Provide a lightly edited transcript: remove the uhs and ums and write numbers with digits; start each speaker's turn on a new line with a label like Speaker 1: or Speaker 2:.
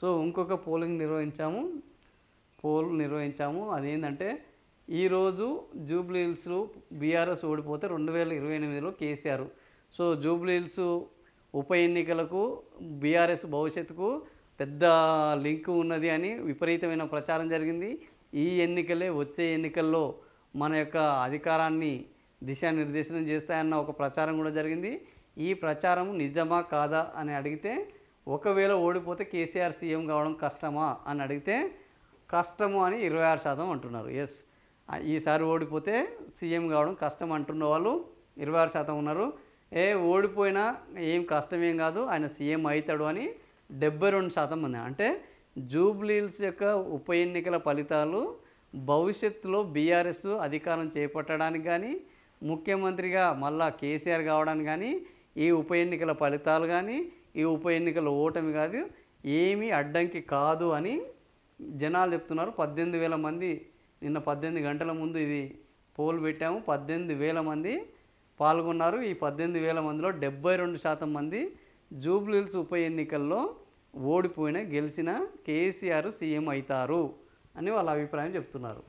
Speaker 1: So ఇంకొక pole నిర్వహించాము. అదేంటంటే ఈరోజు జూబ్లీ హిల్స్లో బీఆర్ఎస్ ఓడిపోతే 2028లో కేసీఆర్. సో జూబ్లీ హిల్స్ ఉప ఎన్నికలకు బీఆర్ఎస్ భవిష్యత్తుకు పెద్ద లింక్ ఉన్నది అని విపరీతమైన ప్రచారం జరిగింది. ఈ ఎన్నికలే వచ్చే ఎన్నికల్లో మన యొక్క అధికారాన్ని దిశానిర్దేశనం చేస్తాయన్న ఒక ప్రచారం కూడా జరిగింది. ఈ ప్రచారం నిజమా కాదా అని అడిగితే, ఒకవేళ ఓడిపోతే కేసీఆర్ సీఎం కావడం కష్టమా అని అడిగితే కష్టము అని 26% అంటున్నారు. ఎస్, ఈసారి ఓడిపోతే సీఎం కావడం కష్టం అంటున్న వాళ్ళు 26% ఉన్నారు. ఓడిపోయినా ఏం కష్టమేం కాదు, ఆయన సీఎం అవుతాడు అని 72% మంది. అంటే జూబ్లీ హిల్స్ యొక్క ఉప ఎన్నికల ఫలితాలు భవిష్యత్తులో బీఆర్ఎస్ అధికారం చేపట్టడానికి కానీ, ముఖ్యమంత్రిగా మళ్ళా కేసీఆర్ కావడానికి కానీ, ఈ ఉప ఎన్నికల ఫలితాలు కానీ, ఈ ఉప ఎన్నికల ఓటమి కాదు, ఏమీ అడ్డంకి కాదు అని జనాలు చెప్తున్నారు. 18,000 మంది నిన్న 18 గంటల ముందు ఇది పోల్ పెట్టాము. 18,000 మంది పాల్గొన్నారు. ఈ 18,000 మందిలో 72% మంది జూబ్లీ హిల్స్ ఉప ఎన్నికల్లో గెలిచిన కేసీఆర్ సీఎం అవుతారు అని వాళ్ళ అభిప్రాయం చెప్తున్నారు.